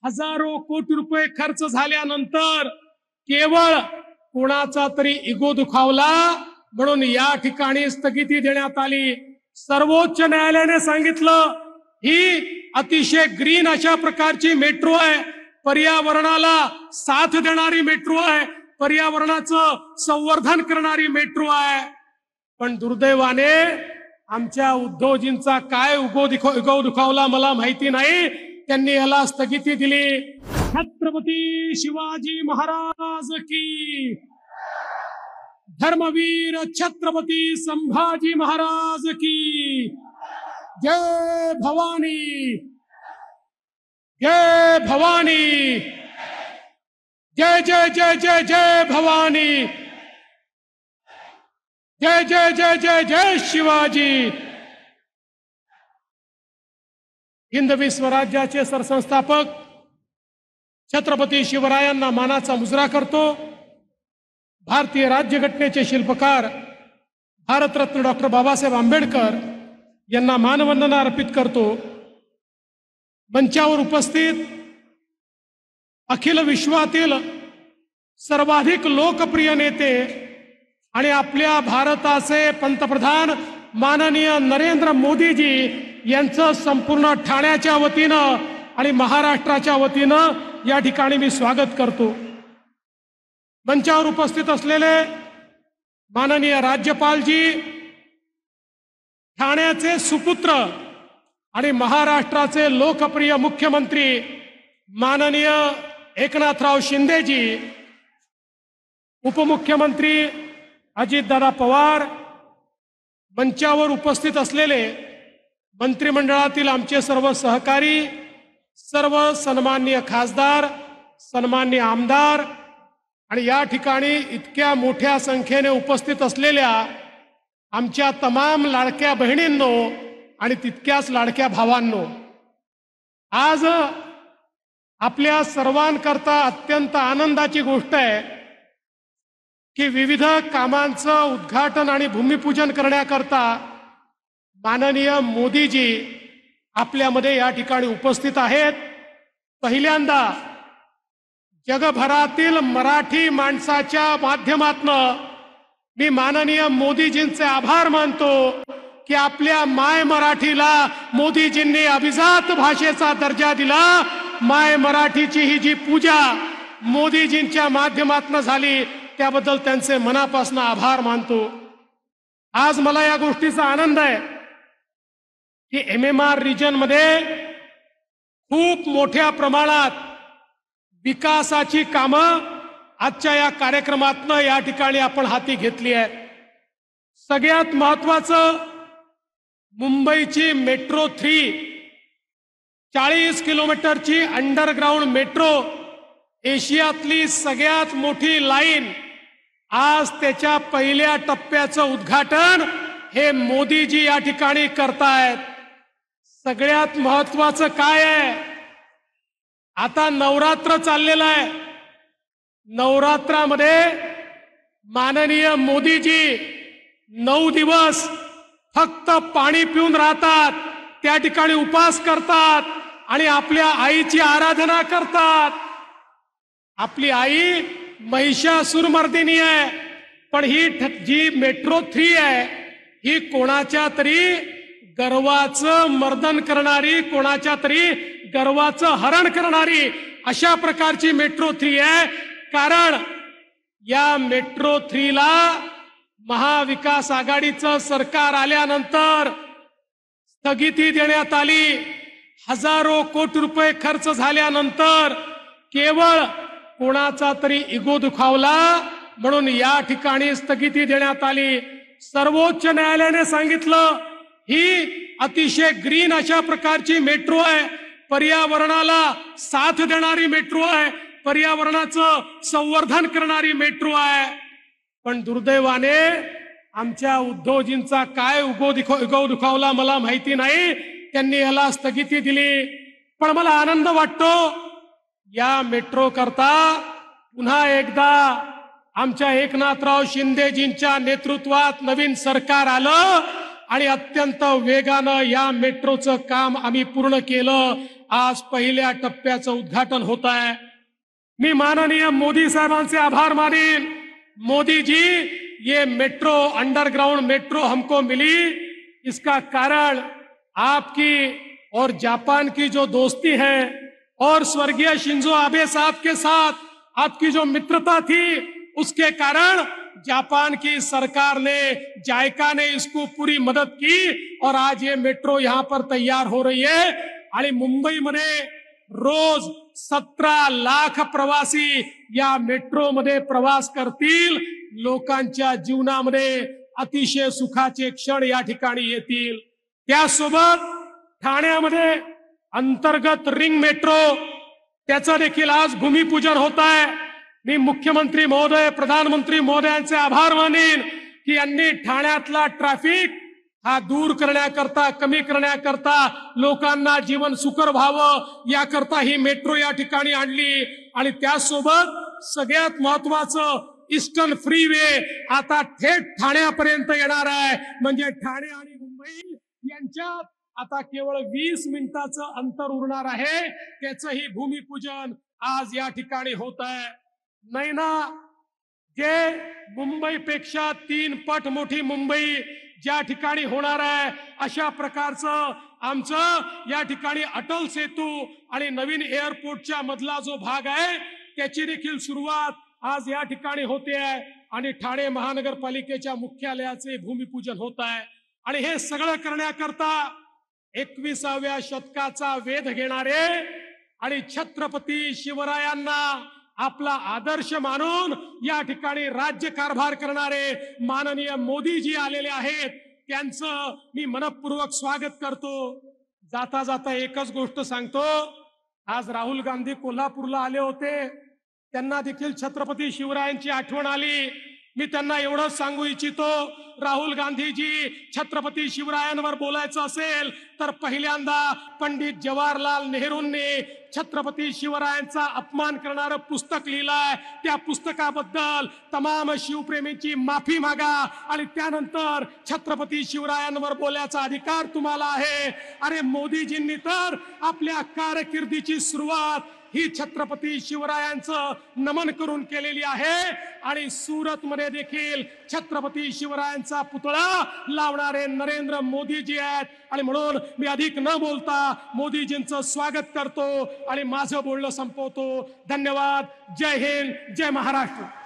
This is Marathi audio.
हजारो कोटी रुपये खर्च झाल्यानंतर केवळ कोणाचा तरी इगो दुखावला म्हणून या ठिकाणी स्थगिती देण्यात आली। सर्वोच्च न्यायालयाने सांगितलं ही अतिशय ग्रीन अशा प्रकारची मेट्रो आहे, पर्यावरणाला साथ देणारी मेट्रो आहे, पर्यावरणाचं संवर्धन करणारी मेट्रो आहे। पण दुर्दैवाने आमच्या उद्धवजींचा काय इगो दुखावला मला माहिती नाही, त्यांनी याला स्थगिती दिली। छत्रपती शिवाजी महाराज की, धर्मवीर छत्रपती संभाजी महाराज की जय भवानी, जय भवानी, जय जय जय जय जय भवानी, जय जय जय जय जय शिवाजी। हिंदवी स्वराज्याचे सरसंस्थापक छत्रपती शिवरायांना मानाचा मुजरा करतो। भारतीय राज्यघटनेचे शिल्पकार भारतरत्न डॉक्टर बाबासाहेब आंबेडकर यांना मानवंदना अर्पित करतो। मंचावर उपस्थित अखिल विश्वातील सर्वाधिक लोकप्रिय नेते आणि आपल्या भारताचे पंतप्रधान माननीय नरेंद्र मोदीजी यांचं संपूर्ण ठाण्याच्या वतीनं आणि महाराष्ट्राच्या वतीनं या ठिकाणी मी स्वागत करतो। मंचावर उपस्थित असलेले माननीय राज्यपालजी, ठाण्याचे सुपुत्र आणि महाराष्ट्राचे लोकप्रिय मुख्यमंत्री माननीय एकनाथराव शिंदेजी, उपमुख्यमंत्री अजितदादा पवार, मंचावर उपस्थित असलेले मंत्रिमंडळातील आमचे सर्व सहकारी, सर्व सन्माननीय खासदार, सन्माननीय आमदार आणि या ठिकाणी इतक्या मोठ्या संख्येने उपस्थित असलेल्या आमच्या तमाम लाडक्या बहिणींनो आणि तितक्याच लाडक्या भावांनो, आज आपल्या सर्वांकरता अत्यंत आनंदाची गोष्ट आहे की विविध कामांचं उद्घाटन आणि भूमिपूजन करण्याकरता माननीय मोदीजी आपल्यामध्ये या ठिकाणी उपस्थित आहेत। पहिल्यांदा जगभरातील मराठी माणसाच्या माध्यमातनं मी माननीय मोदीजींचे आभार मानतो की आपल्या माय मराठीला मोदीजींनी अभिजात भाषेचा दर्जा दिला। माय मराठीची ही जी पूजा मोदीजींच्या माध्यमातनं झाली त्याबद्दल त्यांचे मनापासून आभार मानतो। आज मला या गोष्टीचा आनंद आहे की MMR रिजन मध्ये खूप मोठ्या प्रमाणात विकासाची कामं आजच्या या कार्यक्रमातनं या ठिकाणी आपण हाती घेतली आहे। सगळ्यात महत्वाचं, मुंबईची मेट्रो 3 40 किलोमीटरची अंडरग्राऊंड मेट्रो, एशियातली सगळ्यात मोठी लाईन, आज त्याच्या पहिल्या टप्प्याचं उद्घाटन हे मोदीजी या ठिकाणी करतायत। सगळ्यात महत्वाचं काय आहे, आता नवरात्र चाललेलं आहे, नवरात्रामध्ये माननीय मोदीजी 9 दिवस फक्त पाणी पिऊन राहतात, त्या ठिकाणी उपवास करतात आणि आपल्या आईची आराधना करतात। आपली आई महिषासुरमर्दिनी आहे, पण ही जी मेट्रो 3 आहे ही कोणाच्या तरी गर्वाचं मर्दन करणारी, कोणाच्या तरी गर्वाचं हरण करणारी अशा प्रकारची मेट्रो 3 आहे। कारण या मेट्रो 3 ला महाविकास आघाडीचं सरकार आल्यानंतर स्थगिती देण्यात आली। हजारो कोटी रुपये खर्च झाल्यानंतर केवळ कोणाचा तरी इगो दुखावला म्हणून या ठिकाणी स्थगिती देण्यात आली। सर्वोच्च न्यायालयाने सांगितलं ही अतिशय ग्रीन अशा प्रकारची मेट्रो आहे, पर्यावरणाला साथ देणारी मेट्रो आहे, पर्यावरणाचं संवर्धन करणारी मेट्रो आहे। पण दुर्दैवाने आमच्या उद्धवजींचा काय इगो दुखावला मला माहिती नाही, त्यांनी याला स्थगिती दिली। पण मला आनंद वाटतो या मेट्रो करता पुन्हा एकदा आमच्या एकनाथराव शिंदेजींच्या नेतृत्वात नवीन सरकार आलं आणि अत्यंत वेगानं या मेट्रोचं काम आम्ही पूर्ण केलं. आज पहिल्या टप्प्याचं उद्घाटन होत आहे. मी माननीय मोदी साहेबांचे आभार मानेन. मोदी जी, ये मेट्रो, अंडरग्राउंड मेट्रो हमको मिली, इसका कारण आपकी और जापान की जो दोस्ती है और स्वर्गीय शिंजो आबे साहब के साथ आपकी जो मित्रता थी, उसके कारण जापान की सरकार ने, जायका ने इसको पूरी मदद की और आज ये मेट्रो यहां पर तैयार हो रही है. आणि मुंबईमध्ये रोज 17 लाख प्रवासी या मेट्रो मध्ये प्रवास करतील. लोकांच्या जीवनामध्ये अतिशय सुखाचे क्षण या ठिकाणी येतील. त्यासोबत ठाण्यामध्ये अंतर्गत रिंग मेट्रो, त्याचं देखील आज भूमिपूजन होत आहे. मी मुख्यमंत्री महोदय, प्रधानमंत्री महोदयांचे आभार मानेन की यांनी ठाण्यातला ट्रॅफिक हा दूर करण्याकरता, कमी करण्याकरता, लोकांना जीवन सुकर व्हावं याकरता ही मेट्रो या ठिकाणी आणली. आणि त्यासोबत सगळ्यात महत्वाचं, ईस्टर्न फ्रीवे आता थेट ठाण्यापर्यंत येणार आहे. म्हणजे ठाणे आणि मुंबई यांच्यात आता केवळ 20 मिनिटाचं अंतर उरणार आहे. त्याचंही भूमिपूजन आज या ठिकाणी होत आहे. नैना, जे मुंबईपेक्षा 3 पट मोठी मुंबई ज्या ठिकाणी होणार आहे, अशा प्रकारचं आमचं या ठिकाणी अटल सेतू आणि नवीन एअरपोर्टच्या मधला जो भाग आहे त्याची देखील सुरुवात आज या ठिकाणी होते आहे. आणि ठाणे महानगरपालिकेच्या मुख्यालयाचे भूमिपूजन होत आहे. आणि हे सगळं करण्याकरता 21व्या शतकाचा वेध घेणारे आणि छत्रपती शिवरायांना आपला आदर्श मानून या ठिकाणी राज्य कारभार करणारे माननीय मोदीजी आलेले आहेत. त्यांचं मी मनपूर्वक स्वागत करतो. जाता जाता एकच गोष्ट सांगतो. आज राहुल गांधी कोल्हापूरला आले होते. त्यांना देखील छत्रपती शिवरायांची आठवण आली. मी त्यांना एवढंच सांगू इच्छितो, राहुल गांधीजी, छत्रपती शिवरायांवर बोलायचं असेल तर पहिल्यांदा पंडित जवाहरलाल नेहरूंनी छत्रपती शिवरायांचा अपमान करणारं पुस्तक लिहिलंय. त्या पुस्तकाबद्दल तमाम शिवप्रेमींची माफी मागा आणि त्यानंतर छत्रपती शिवरायांवर बोलण्याचा अधिकार तुम्हाला आहे. अरे मोदीजींनी तर आपल्या कारकिर्दीची सुरुवात ही छत्रपती शिवरायांचं नमन करून केलेली आहे. आणि सुरत मध्ये देखील छत्रपती शिवरायांचा पुतळा लावणारे नरेंद्र मोदीजी आहेत. आणि म्हणून मी अधिक न बोलता मोदीजींचं स्वागत करतो आणि माझं बोलणं संपवतो. धन्यवाद. जय हिंद, जय महाराष्ट्र.